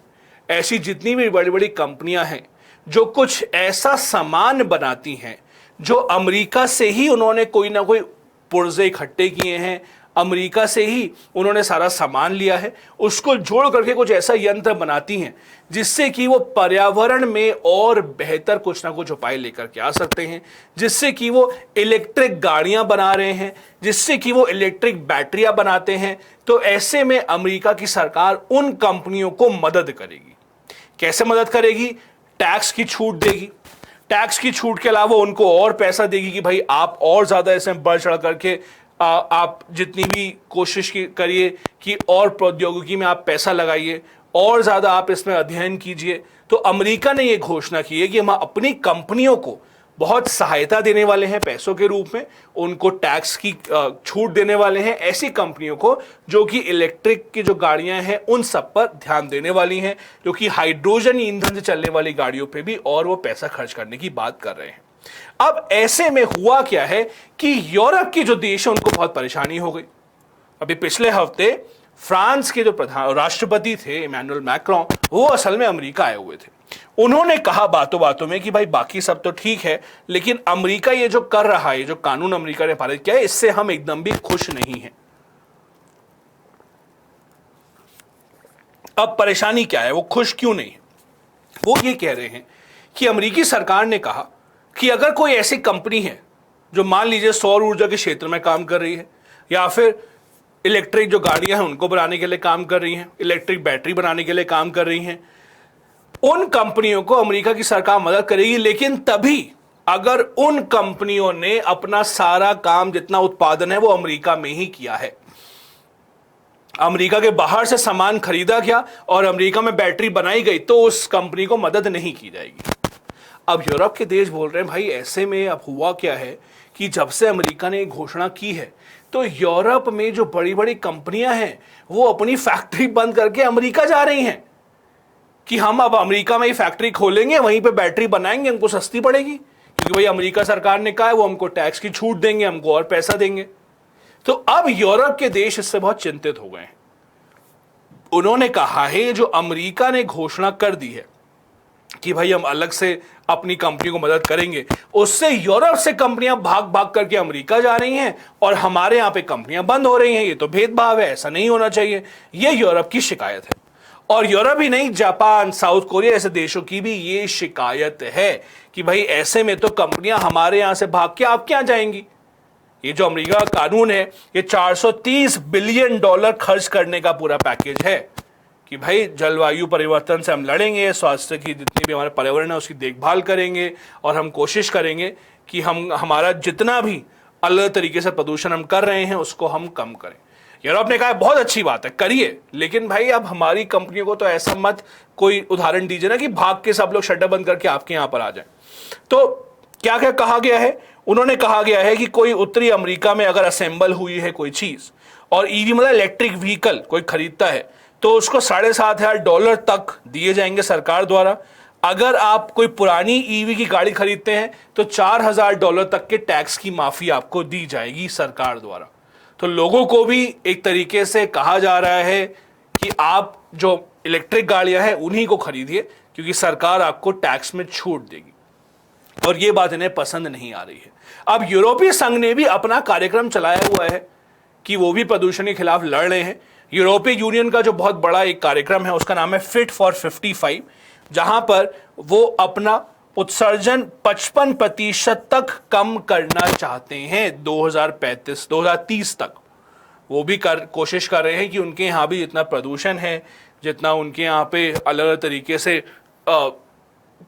ऐसी जितनी भी बड़ी बड़ी कंपनियां हैं जो कुछ ऐसा सामान बनाती हैं जो अमेरिका से ही उन्होंने कोई ना कोई पुर्जे इकट्ठे किए हैं, अमेरिका से ही उन्होंने सारा सामान लिया है, उसको जोड़ करके कुछ ऐसा यंत्र बनाती हैं जिससे कि वो पर्यावरण में और बेहतर कुछ ना कुछ उपाय लेकर के आ सकते हैं, जिससे कि वो इलेक्ट्रिक गाड़ियां बना रहे हैं, जिससे कि वो इलेक्ट्रिक बैटरियां बनाते हैं। तो ऐसे में अमेरिका की सरकार उन कंपनियों को मदद करेगी। कैसे मदद करेगी? टैक्स की छूट देगी। टैक्स की छूट के अलावा उनको और पैसा देगी कि भाई आप और ज्यादा ऐसे बढ़ चढ़ करके आप जितनी भी कोशिश करिए कि और प्रौद्योगिकी में आप पैसा लगाइए, और ज्यादा आप इसमें अध्ययन कीजिए। तो अमेरिका ने यह घोषणा की है कि हम अपनी कंपनियों को बहुत सहायता देने वाले हैं पैसों के रूप में, उनको टैक्स की छूट देने वाले हैं, ऐसी कंपनियों को जो कि इलेक्ट्रिक की जो गाड़ियां हैं उन सब पर ध्यान देने वाली हैं, जो कि हाइड्रोजन ईंधन से चलने वाली गाड़ियों पे भी और वो पैसा खर्च करने की बात कर रहे हैं। अब ऐसे में हुआ क्या है कि यूरोप के जो देश हैं उनको बहुत परेशानी हो गई। अभी पिछले हफ्ते फ्रांस के जो राष्ट्रपति थे इमैनुअल मैक्रोन, वो असल में अमेरिका आए हुए थे। उन्होंने कहा बातों बातों में कि भाई बाकी सब तो ठीक है, लेकिन अमेरिका ये जो कर रहा है, जो कानून अमेरिका ने पारित किया है, इससे हम एकदम भी खुश नहीं हैं। अब परेशानी क्या है, वो खुश क्यों नहीं है? वो ये कह रहे हैं कि अमेरिकी सरकार ने कहा कि अगर कोई ऐसी कंपनी है जो मान लीजिए सौर ऊर्जा के क्षेत्र में काम कर रही है, या फिर इलेक्ट्रिक जो गाड़ियां हैं उनको बनाने के लिए काम कर रही हैं, इलेक्ट्रिक बैटरी बनाने के लिए काम कर रही हैं, उन कंपनियों को अमेरिका की सरकार मदद करेगी, लेकिन तभी अगर उन कंपनियों ने अपना सारा काम, जितना उत्पादन है, वो अमेरिका में ही किया है। अमेरिका के बाहर से सामान खरीदा गया और अमेरिका में बैटरी बनाई गई तो उस कंपनी को मदद नहीं की जाएगी। अब यूरोप के देश बोल रहे हैं भाई ऐसे में अब हुआ क्या है कि जब से अमेरिका ने घोषणा की है तो यूरोप में जो बड़ी बड़ी कंपनियां हैं वो अपनी फैक्ट्री बंद करके अमेरिका जा रही हैं कि हम अब अमेरिका में ही फैक्ट्री खोलेंगे, वहीं पे बैटरी बनाएंगे, हमको सस्ती पड़ेगी, क्योंकि भाई अमेरिका सरकार ने कहा है वो हमको टैक्स की छूट देंगे, हमको और पैसा देंगे। तो अब यूरोप के देश इससे बहुत चिंतित हो गए हैं। उन्होंने कहा है जो अमेरिका ने घोषणा कर दी है कि भाई हम अलग से अपनी कंपनी को मदद करेंगे, उससे यूरोप से कंपनियां भाग भाग करके अमेरिका जा रही हैं और हमारे यहां पे कंपनियां बंद हो रही हैं। ये तो भेदभाव है, ऐसा नहीं होना चाहिए। ये यूरोप की शिकायत है। और यूरोप ही नहीं, जापान, साउथ कोरिया ऐसे देशों की भी ये शिकायत है कि भाई ऐसे में तो कंपनियां हमारे यहां से भाग के आप क्या जाएंगी, ये जो अमेरिका का कानून है ये $430 बिलियन खर्च करने का पूरा पैकेज है कि भाई जलवायु परिवर्तन से हम लड़ेंगे, स्वास्थ्य की जितनी भी हमारे पर्यावरण है उसकी देखभाल करेंगे और हम कोशिश करेंगे कि हम हमारा जितना भी अलग तरीके से प्रदूषण हम कर रहे हैं उसको हम कम करें। यूरोप ने कहा बहुत अच्छी बात है करिए, लेकिन भाई अब हमारी कंपनियों को तो ऐसा मत कोई उदाहरण दीजिए ना कि भाग के सब लोग शटर बंद करके आपके यहां पर आ जाए। तो क्या क्या कहा गया है, उन्होंने कहा गया है कि कोई उत्तरी अमेरिका में अगर असेंबल हुई है कोई चीज और ईवी मतलब इलेक्ट्रिक व्हीकल कोई खरीदता है तो उसको $7,500 तक दिए जाएंगे सरकार द्वारा। अगर आप कोई पुरानी ईवी की गाड़ी खरीदते हैं तो $4,000 तक के टैक्स की माफी आपको दी जाएगी सरकार द्वारा। तो लोगों को भी एक तरीके से कहा जा रहा है कि आप जो इलेक्ट्रिक गाड़ियां हैं उन्हीं को खरीदिए क्योंकि सरकार आपको टैक्स में छूट देगी, और ये बात इन्हें पसंद नहीं आ रही है। अब यूरोपीय संघ ने भी अपना कार्यक्रम चलाया हुआ है कि वो भी प्रदूषण के खिलाफ लड़ रहे हैं। यूरोपीय यूनियन का जो बहुत बड़ा एक कार्यक्रम है उसका नाम है फिट फॉर 55, जहां पर वो अपना उत्सर्जन 55% तक कम करना चाहते हैं 2030 तक। वो भी कोशिश कर रहे हैं कि उनके यहाँ भी जितना प्रदूषण है, जितना उनके यहाँ पे अलग अलग तरीके से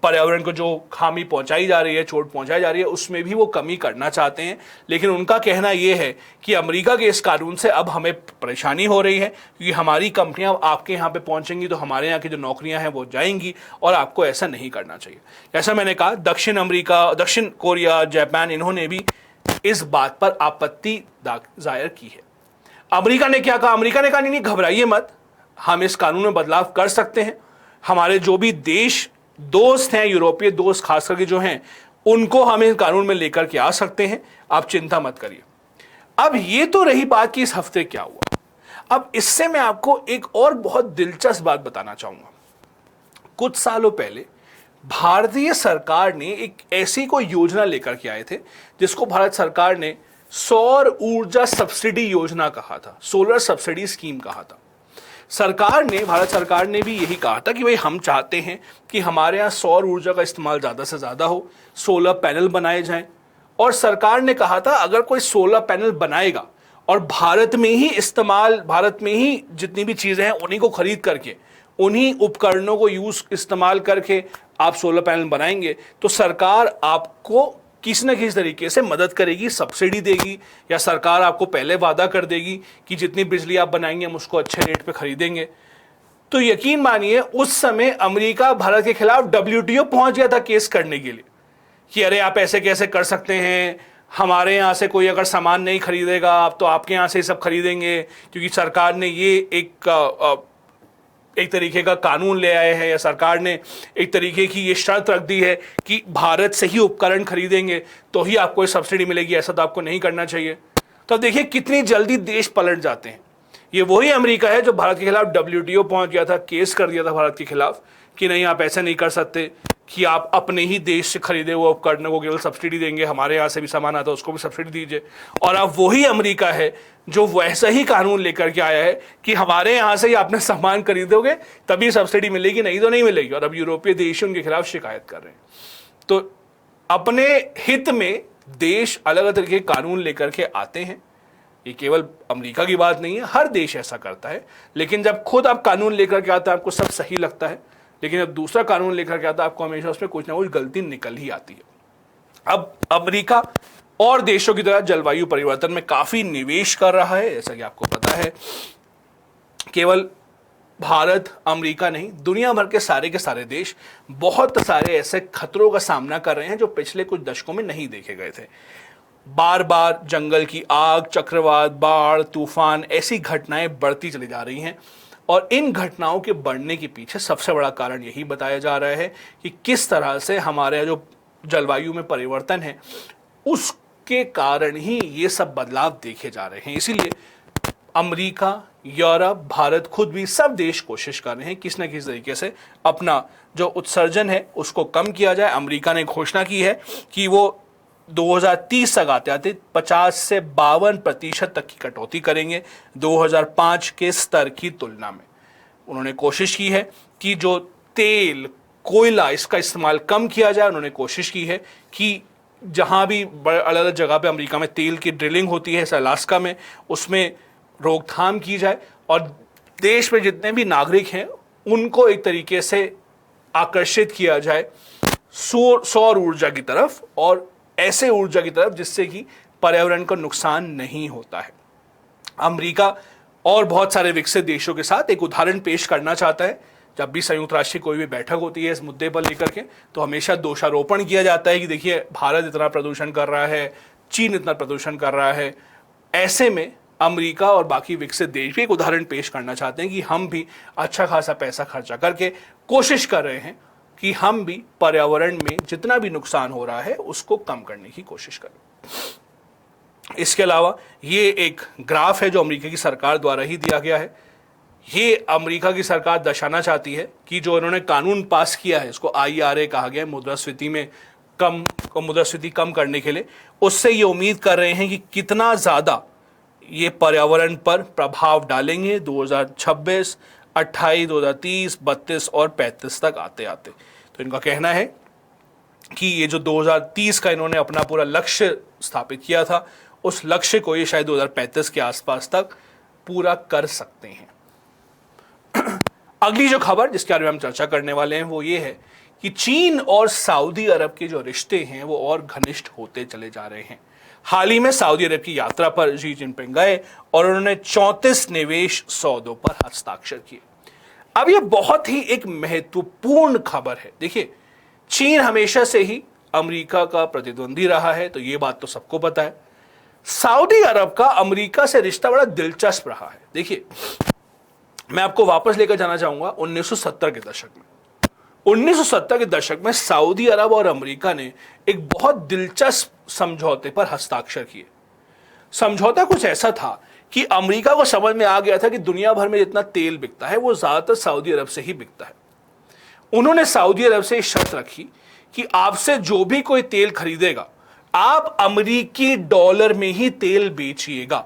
पर्यावरण को जो खामी पहुंचाई जा रही है, चोट पहुंचाई जा रही है, उसमें भी वो कमी करना चाहते हैं। लेकिन उनका कहना यह है कि अमेरिका के इस कानून से अब हमें परेशानी हो रही है क्योंकि हमारी कंपनियां आपके यहाँ पे पहुंचेंगी तो हमारे यहाँ की जो नौकरियां हैं वो जाएंगी, और आपको ऐसा नहीं करना चाहिए। जैसा मैंने कहा, दक्षिण कोरिया, जापान, इन्होंने भी इस बात पर आपत्ति जाहिर की है। अमेरिका ने क्या कहा? अमेरिका ने कहा नहीं घबराइए मत, हम इस कानून में बदलाव कर सकते हैं। हमारे जो भी देश दोस्त हैं, यूरोपीय दोस्त खास करके जो हैं, उनको हम इस कानून में लेकर के आ सकते हैं, आप चिंता मत करिए। अब ये तो रही बात कि इस हफ्ते क्या हुआ। अब इससे मैं आपको एक और बहुत दिलचस्प बात बताना चाहूंगा। कुछ सालों पहले भारतीय सरकार ने एक ऐसी कोई योजना लेकर के आए थे जिसको भारत सरकार ने सौर ऊर्जा सब्सिडी योजना कहा था, सोलर सब्सिडी स्कीम कहा था। भारत सरकार ने भी यही कहा था कि भाई हम चाहते हैं कि हमारे यहाँ सौर ऊर्जा का इस्तेमाल ज़्यादा से ज़्यादा हो, सोलर पैनल बनाए जाएं। और सरकार ने कहा था अगर कोई सोलर पैनल बनाएगा और भारत में ही जितनी भी चीज़ें हैं उन्हीं को खरीद करके, उन्हीं उपकरणों को इस्तेमाल करके आप सोलर पैनल बनाएंगे तो सरकार आपको किसी न किसी तरीके से मदद करेगी, सब्सिडी देगी, या सरकार आपको पहले वादा कर देगी कि जितनी बिजली आप बनाएंगे हम उसको अच्छे रेट पे खरीदेंगे। तो यकीन मानिए उस समय अमेरिका भारत के खिलाफ WTO पहुंच गया था केस करने के लिए कि अरे आप ऐसे कैसे कर सकते हैं, हमारे यहाँ से कोई अगर सामान नहीं खरीदेगा आप तो आपके यहाँ से ही सब खरीदेंगे, क्योंकि सरकार ने ये एक तरीके का कानून ले आए हैं, या सरकार ने एक तरीके की ये शर्त रख दी है कि भारत से ही उपकरण खरीदेंगे तो ही आपको ये सब्सिडी मिलेगी, ऐसा तो आपको नहीं करना चाहिए। तो अब देखिए कितनी जल्दी देश पलट जाते हैं। ये वही अमेरिका है जो भारत के खिलाफ WTO पहुंच गया था, केस कर दिया था भारत के खिलाफ कि नहीं आप ऐसा नहीं कर सकते कि आप अपने ही देश से खरीदे हुए उपकरणों को केवल सब्सिडी देंगे, हमारे यहाँ से भी सामान आता है उसको भी सब्सिडी दीजिए। और अब वही अमेरिका है जो वैसा ही कानून लेकर के आया है कि हमारे यहाँ से ही आपने सामान खरीदोगे तभी सब्सिडी मिलेगी, नहीं तो नहीं मिलेगी। और अब यूरोपीय देश उनके खिलाफ शिकायत कर रहे हैं। तो अपने हित में देश अलग अलग तरीके के कानून लेकर के आते हैं। ये केवल अमेरिका की बात नहीं है, हर देश ऐसा करता है। लेकिन जब खुद आप कानून लेकर के आते हैं आपको सब सही लगता है, लेकिन जब दूसरा कानून लेकर के आता है आपको हमेशा उसमें कुछ ना कुछ गलती निकल ही आती है। अब अमेरिका और देशों की तरह जलवायु परिवर्तन में काफी निवेश कर रहा है, जैसा कि आपको पता है। केवल भारत, अमेरिका नहीं, दुनिया भर के सारे देश बहुत सारे ऐसे खतरों का सामना कर रहे हैं जो पिछले कुछ दशकों में नहीं देखे गए थे। बार बार जंगल की आग, चक्रवात, बाढ़, तूफान, ऐसी घटनाएं बढ़ती चली जा रही हैं। और इन घटनाओं के बढ़ने के पीछे सबसे बड़ा कारण यही बताया जा रहा है कि किस तरह से हमारे जो जलवायु में परिवर्तन है उसके कारण ही ये सब बदलाव देखे जा रहे हैं। इसीलिए अमेरिका, यूरोप, भारत, खुद भी सब देश कोशिश कर रहे हैं किसी न किसी तरीके से अपना जो उत्सर्जन है उसको कम किया जाए। अमेरिका ने घोषणा की है कि वो 2030 तक आते 50 से 52% तक की कटौती करेंगे 2005 के स्तर की तुलना में। उन्होंने कोशिश की है कि जो तेल, कोयला, इसका इस्तेमाल कम किया जाए। उन्होंने कोशिश की है कि जहां भी अलग अलग जगह पे अमेरिका में तेल की ड्रिलिंग होती है, अलास्का में, उसमें रोकथाम की जाए और देश में जितने भी नागरिक हैं उनको एक तरीके से आकर्षित किया जाए सौर ऊर्जा की तरफ और ऐसे ऊर्जा की तरफ जिससे कि पर्यावरण को नुकसान नहीं होता है। अमेरिका और बहुत सारे विकसित देशों के साथ एक उदाहरण पेश करना चाहता है। जब भी संयुक्त राष्ट्र की कोई भी बैठक होती है इस मुद्दे पर लेकर के, तो हमेशा दोषारोपण किया जाता है कि देखिए भारत इतना प्रदूषण कर रहा है, चीन इतना प्रदूषण कर रहा है। ऐसे में अमेरिका और बाकी विकसित देश भी एक उदाहरण पेश करना चाहते हैं कि हम भी अच्छा खासा पैसा खर्चा करके कोशिश कर रहे हैं कि हम भी पर्यावरण में जितना भी नुकसान हो रहा है उसको कम करने की कोशिश करें। इसके अलावा ये एक ग्राफ है जो अमेरिका की सरकार द्वारा ही दिया गया है। ये अमेरिका की सरकार दर्शाना चाहती है कि जो इन्होंने कानून पास किया है, इसको IRA कहा गया है, मुद्रास्फीति कम करने के लिए, उससे ये उम्मीद कर रहे हैं कि कितना ज्यादा ये पर्यावरण पर प्रभाव डालेंगे 2026, 28, 2030, 32 और 35 तक आते आते। तो इनका कहना है कि ये जो 2030 का इन्होंने अपना पूरा लक्ष्य स्थापित किया था, उस लक्ष्य को ये शायद 2035 के आसपास तक पूरा कर सकते हैं। अगली जो खबर जिसके बारे में हम चर्चा करने वाले हैं वो ये है कि चीन और सऊदी अरब के जो रिश्ते हैं वो और घनिष्ठ होते चले जा रहे हैं। हाल ही में सऊदी अरब की यात्रा पर शी जिनपिंग गए और उन्होंने 34 निवेश सौदों पर हस्ताक्षर किए। अब ये बहुत ही एक महत्वपूर्ण खबर है। देखिए, चीन हमेशा से ही अमेरिका का प्रतिद्वंदी रहा है, तो ये बात तो सबको पता है। सऊदी अरब का अमेरिका से रिश्ता बड़ा दिलचस्प रहा है। देखिए, मैं आपको वापस लेकर जाना चाहूंगा 1970 के दशक में। 1970 के दशक में सऊदी अरब और अमेरिका ने एक बहुत दिलचस्प समझौते पर हस्ताक्षर किए। समझौता कुछ ऐसा था कि अमेरिका को समझ में आ गया था कि दुनिया भर में जितना तेल बिकता है वो ज्यादातर सऊदी अरब से ही बिकता है। उन्होंने सऊदी अरब से शर्त रखी कि आपसे जो भी कोई तेल खरीदेगा आप अमेरिकी डॉलर में ही तेल बेचिएगा।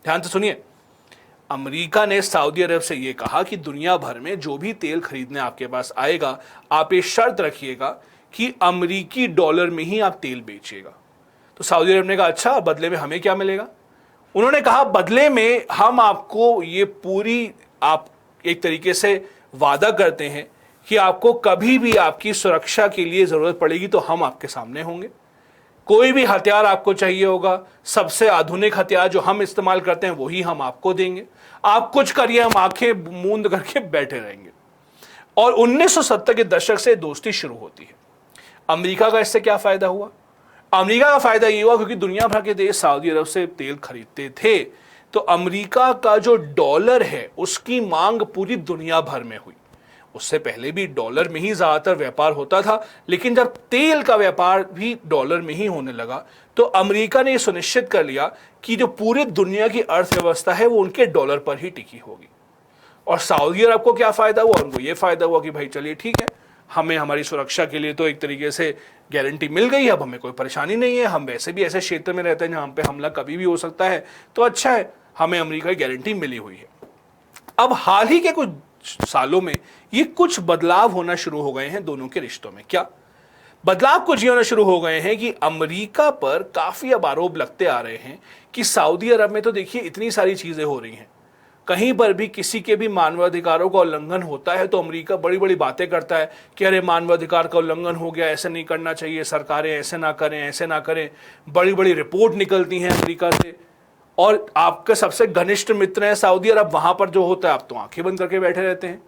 ध्यान से सुनिए, अमेरिका ने सऊदी अरब से यह कहा कि दुनिया भर में जो भी तेल खरीदने आपके पास आएगा आप ये शर्त रखिएगा कि अमेरिकी डॉलर में ही आप तेल बेचिएगा। तो सऊदी अरब ने कहा अच्छा, बदले में हमें क्या मिलेगा? उन्होंने कहा बदले में हम आपको ये पूरी, आप एक तरीके से वादा करते हैं कि आपको कभी भी आपकी सुरक्षा के लिए जरूरत पड़ेगी तो हम आपके सामने होंगे। कोई भी हथियार आपको चाहिए होगा, सबसे आधुनिक हथियार जो हम इस्तेमाल करते हैं वही हम आपको देंगे। आप कुछ करिए, हम आंखें मूंद करके बैठे रहेंगे। और 1970 के दशक से दोस्ती शुरू होती है। अमेरिका का इससे क्या फायदा हुआ? अमेरिका का फायदा ये हुआ क्योंकि दुनिया भर के देश सऊदी अरब से तेल खरीदते थे, तो अमेरिका का जो डॉलर है उसकी मांग पूरी दुनिया भर में हुई। उससे पहले भी डॉलर में ही ज्यादातर व्यापार होता था, लेकिन जब तेल का व्यापार भी डॉलर में ही होने लगा तो अमेरिका ने यह सुनिश्चित कर लिया कि जो पूरी दुनिया की अर्थव्यवस्था है वो उनके डॉलर पर ही टिकी होगी। और सऊदी अरब को क्या फायदा हुआ? उनको यह फायदा हुआ कि भाई चलिए ठीक है, हमें हमारी सुरक्षा के लिए तो एक तरीके से गारंटी मिल गई, अब हमें कोई परेशानी नहीं है। हम वैसे भी ऐसे क्षेत्र में रहते हैं जहां पे हमला कभी भी हो सकता है, तो अच्छा है, हमें अमेरिका की गारंटी मिली हुई है। अब हाल ही के कुछ सालों में ये कुछ बदलाव होना शुरू हो गए हैं दोनों के रिश्तों में। क्या बदलाव? कुछ ये होना शुरू हो गए हैं कि अमेरिका पर काफी अब आरोप लगते आ रहे हैं कि सऊदी अरब में तो देखिए इतनी सारी चीजें हो रही हैं, कहीं पर भी किसी के भी मानवाधिकारों का उल्लंघन होता है तो अमेरिका बड़ी बड़ी बातें करता है कि अरे मानवाधिकार का उल्लंघन हो गया, ऐसे नहीं करना चाहिए, सरकारें ऐसे ना करें, ऐसे ना करें। बड़ी बड़ी रिपोर्ट निकलती हैं अमेरिका से, और आपके सबसे घनिष्ठ मित्र हैं सऊदी अरब, वहां पर जो होता है आप तो आंखें बंद करके बैठे रहते हैं।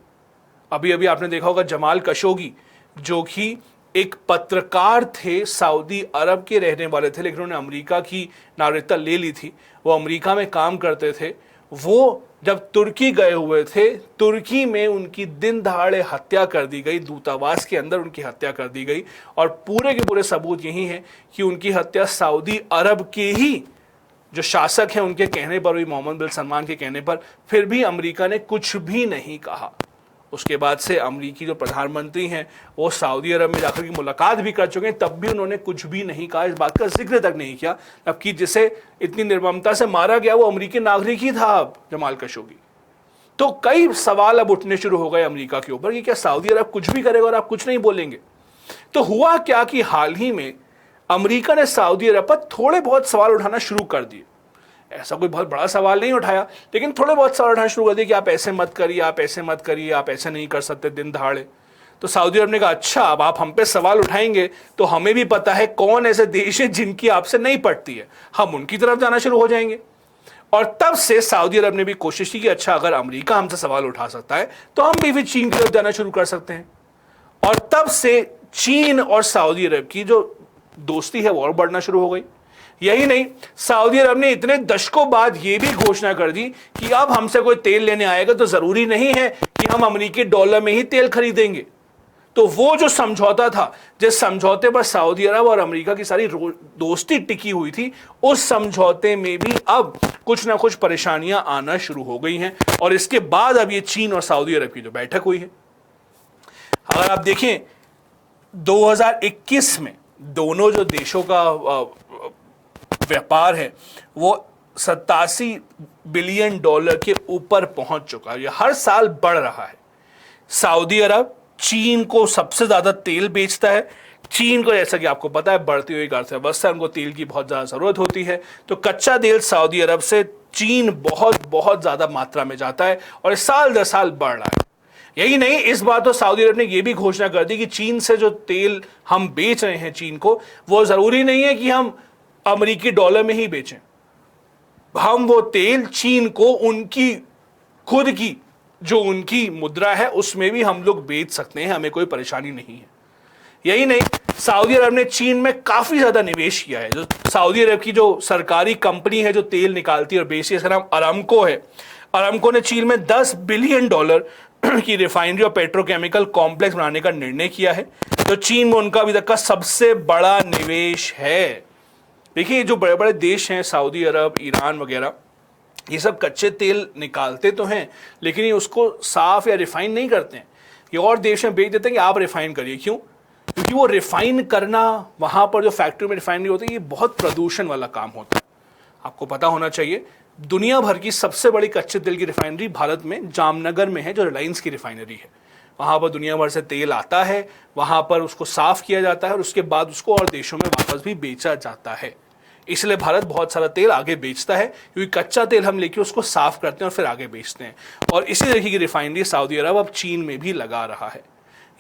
अभी अभी आपने देखा होगा जमाल खशोगी, जो कि एक पत्रकार थे, सऊदी अरब के रहने वाले थे लेकिन उन्होंने अमेरिका की नागरिकता ले ली थी, वो अमेरिका में काम करते थे। वो जब तुर्की गए हुए थे, तुर्की में उनकी दिन दहाड़े हत्या कर दी गई, दूतावास के अंदर उनकी हत्या कर दी गई, और पूरे के पूरे सबूत यही है कि उनकी हत्या सऊदी अरब के ही जो शासक हैं उनके कहने पर हुई, मोहम्मद बिन सलमान के कहने पर। फिर भी अमेरिका ने कुछ भी नहीं कहा। उसके बाद से अमेरिकी जो प्रधानमंत्री हैं वो सऊदी अरब में जाकर की मुलाकात भी कर चुके हैं, तब भी उन्होंने कुछ भी नहीं कहा, इस बात का जिक्र तक नहीं किया। जबकि जिसे इतनी निर्ममता से मारा गया वो अमेरिकी नागरिक ही था, अब जमाल खशोगी। तो कई सवाल अब उठने शुरू हो गए अमेरिका के ऊपर कि क्या सऊदी अरब कुछ भी करेगा और आप कुछ नहीं बोलेंगे? तो हुआ क्या कि हाल ही में अमेरिका ने सऊदी अरब पर थोड़े बहुत सवाल उठाना शुरू कर दिए। ऐसा कोई बहुत बड़ा सवाल नहीं उठाया, लेकिन थोड़े बहुत सवाल उठाना शुरू कर दिए कि आप ऐसे मत करिए, आप ऐसे मत करिए, आप ऐसे नहीं कर सकते दिन दहाड़े। तो सऊदी अरब ने कहा अच्छा, अब आप हम पे सवाल उठाएंगे तो हमें भी पता है कौन ऐसे देश है जिनकी आपसे नहीं पड़ती है, हम उनकी तरफ जाना शुरू हो जाएंगे। और तब से सऊदी अरब ने भी कोशिश की कि अच्छा, अगर अमेरिका हमसे सवाल उठा सकता है तो हम भी फिर चीन की तरफ जाना शुरू कर सकते हैं। और तब से चीन और सऊदी अरब की जो दोस्ती है वो और बढ़ना शुरू हो गई। यही नहीं, सऊदी अरब ने इतने दशकों बाद यह भी घोषणा कर दी कि अब हमसे कोई तेल लेने आएगा तो जरूरी नहीं है कि हम अमेरिकी डॉलर में ही तेल खरीदेंगे। तो वो जो समझौता था, जिस समझौते पर सऊदी अरब और अमेरिका की सारी दोस्ती टिकी हुई थी, उस समझौते में भी अब कुछ ना कुछ परेशानियां आना शुरू हो गई हैं। और इसके बाद अब ये चीन और सऊदी अरब की जो बैठक हुई है, अगर आप देखें 2021 में दोनों जो देशों का व्यापार है वो 87 बिलियन डॉलर के ऊपर पहुंच चुका है। ये हर साल बढ़ रहा है। सऊदी अरब चीन को सबसे ज्यादा तेल बेचता है। चीन को, जैसा कि आपको पता है, बढ़ती हुई अर्थव्यवस्था, उनको तेल की बहुत ज्यादा जरूरत होती है, तो कच्चा तेल सऊदी अरब से चीन बहुत बहुत ज्यादा मात्रा में जाता है और साल दर साल बढ़ रहा है। यही नहीं, इस बार तो सऊदी अरब ने यह भी घोषणा कर दी कि चीन से जो तेल हम बेच रहे हैं चीन को, वो जरूरी नहीं है कि हम अमेरिकी डॉलर में ही बेचें। हम वो तेल चीन को उनकी खुद की जो उनकी मुद्रा है उसमें भी हम लोग बेच सकते हैं, हमें कोई परेशानी नहीं है। यही नहीं, सऊदी अरब ने चीन में काफी ज्यादा निवेश किया है। जो सऊदी अरब की जो सरकारी कंपनी है जो तेल निकालती है और बेचती है, इसका नाम अरामको है। अरामको ने चीन में 10 बिलियन डॉलर की रिफाइनरी और पेट्रोकेमिकल कॉम्प्लेक्स बनाने का निर्णय किया है, तो चीन में उनका अभी तक का सबसे बड़ा निवेश है। देखिए, जो बड़े बड़े देश हैं, सऊदी अरब, ईरान वगैरह, ये सब कच्चे तेल निकालते तो हैं, लेकिन ये उसको साफ या रिफाइन नहीं करते हैं। ये और देश में बेच देते हैं कि आप रिफाइन करिए। क्यों? क्योंकि वो रिफाइन करना, वहां पर जो फैक्ट्री में रिफाइनरी होती है, ये बहुत प्रदूषण वाला काम होता है। आपको पता होना चाहिए, दुनिया भर की सबसे बड़ी कच्चे तेल की रिफाइनरी भारत में जामनगर में है, जो रिलायंस की रिफाइनरी है। वहां पर दुनिया भर से तेल आता है, वहां पर उसको साफ किया जाता है और उसके बाद उसको और देशों में वापस भी बेचा जाता है। इसलिए भारत बहुत सारा तेल आगे बेचता है, क्योंकि कच्चा तेल हम लेके उसको साफ करते हैं और फिर आगे बेचते हैं। और इसी तरीके की रिफाइनरी सऊदी अरब अब चीन में भी लगा रहा है।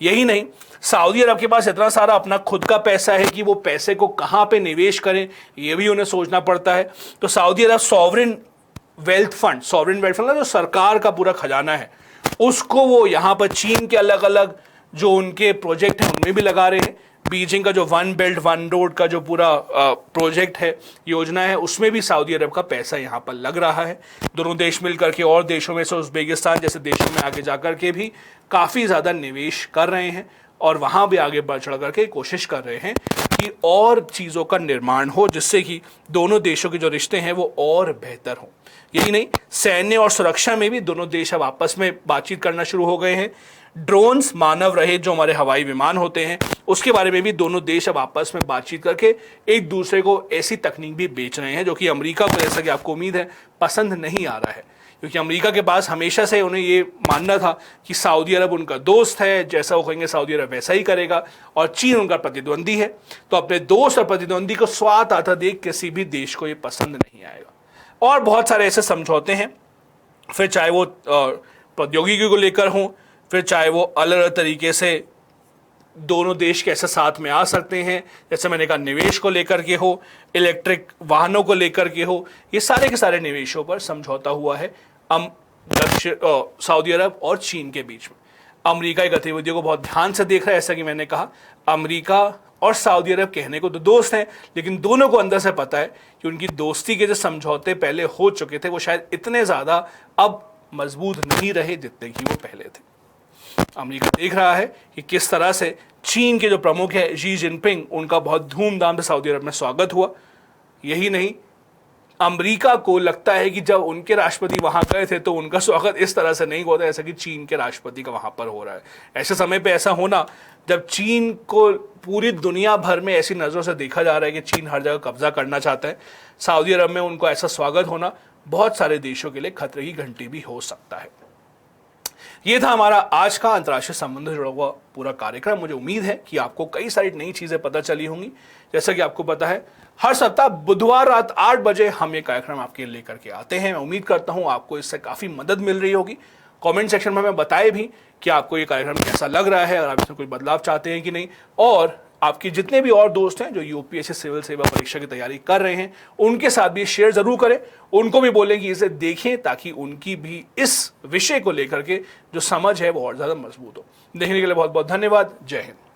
यही नहीं, सऊदी अरब के पास इतना सारा अपना खुद का पैसा है कि वो पैसे को कहां पे निवेश करें, ये भी उन्हें सोचना पड़ता है। तो सऊदी अरब सॉवरेन वेल्थ फंड जो सरकार का पूरा खजाना है, उसको वो यहां पर चीन के अलग अलग जो उनके प्रोजेक्ट हैं उनमें भी लगा रहे हैं। बीजिंग का जो वन बेल्ट वन रोड का जो पूरा प्रोजेक्ट है, योजना है, उसमें भी सऊदी अरब का पैसा यहाँ पर लग रहा है। दोनों देश मिलकर के और देशों में से उज़्बेकिस्तान जैसे देशों में आगे जाकर के भी काफ़ी ज़्यादा निवेश कर रहे हैं और वहाँ भी आगे बढ़ चढ़ करके कोशिश कर रहे हैं कि और चीज़ों का निर्माण हो, जिससे कि दोनों देशों के जो रिश्ते हैं वो और बेहतर हों। यही नहीं, सैन्य और सुरक्षा में भी दोनों देश अब आपस में बातचीत करना शुरू हो गए हैं। ड्रोन्स, मानव रहित जो हमारे हवाई विमान होते हैं, उसके बारे में भी दोनों देश अब आपस में बातचीत करके एक दूसरे को ऐसी तकनीक भी बेच रहे हैं जो कि अमेरिका को, जैसा कि आपको उम्मीद है, पसंद नहीं आ रहा है। क्योंकि अमेरिका के पास हमेशा से उन्हें ये मानना था कि सऊदी अरब उनका दोस्त है, जैसा वो कहेंगे सऊदी अरब वैसा ही करेगा, और चीन उनका प्रतिद्वंदी है। तो अपने दोस्त और प्रतिद्वंदी को स्वाद आता देख किसी भी देश को ये पसंद नहीं आएगा। और बहुत सारे ऐसे समझौते हैं, फिर चाहे वो प्रौद्योगिकी को लेकर हों, फिर चाहे वो अलग अलग तरीके से दोनों देश कैसे साथ में आ सकते हैं, जैसे मैंने कहा निवेश को लेकर के हो, इलेक्ट्रिक वाहनों को लेकर के हो, ये सारे के सारे निवेशों पर समझौता हुआ है सऊदी अरब और चीन के बीच में। अमेरिका की गतिविधियों को बहुत ध्यान से देख रहा है। ऐसा कि मैंने कहा, अमेरिका और सऊदी अरब कहने को तो दोस्त हैं, लेकिन दोनों को अंदर से पता है कि उनकी दोस्ती के जो समझौते पहले हो चुके थे वो शायद इतने ज़्यादा अब मजबूत नहीं रहे जितने कि वो पहले थे। अमेरिका देख रहा है कि किस तरह से चीन के जो प्रमुख है शी जिनपिंग, उनका बहुत धूमधाम से सऊदी अरब में स्वागत हुआ। यही नहीं, अमेरिका को लगता है कि जब उनके राष्ट्रपति वहां गए थे तो उनका स्वागत इस तरह से नहीं हुआ था जैसा कि चीन के राष्ट्रपति का वहां पर हो रहा है। ऐसे समय पे ऐसा होना जब चीन को पूरी दुनिया भर में ऐसी नजरों से देखा जा रहा है कि चीन हर जगह कब्जा करना चाहता है, सऊदी अरब में उनको ऐसा स्वागत होना बहुत सारे देशों के लिए खतरे की घंटी भी हो सकता है। ये था हमारा आज का अंतर्राष्ट्रीय संबंध से जुड़ा हुआ पूरा कार्यक्रम। मुझे उम्मीद है कि आपको कई सारी नई चीजें पता चली होंगी जैसा कि आपको पता है, हर सप्ताह बुधवार रात 8 बजे हम ये कार्यक्रम आपके लिए लेकर के आते हैं। मैं उम्मीद करता हूं आपको इससे काफी मदद मिल रही होगी। कमेंट सेक्शन में हमें बताएं भी कि आपको ये कार्यक्रम कैसा लग रहा है और आप इसमें कोई बदलाव चाहते हैं कि नहीं। और आपके जितने भी और दोस्त हैं जो यूपीएससी सिविल सेवा परीक्षा की तैयारी कर रहे हैं, उनके साथ भी शेयर जरूर करें। उनको भी बोलें कि इसे देखें ताकि उनकी भी इस विषय को लेकर के जो समझ है वो और ज्यादा मजबूत हो। देखने के लिए बहुत बहुत धन्यवाद। जय हिंद।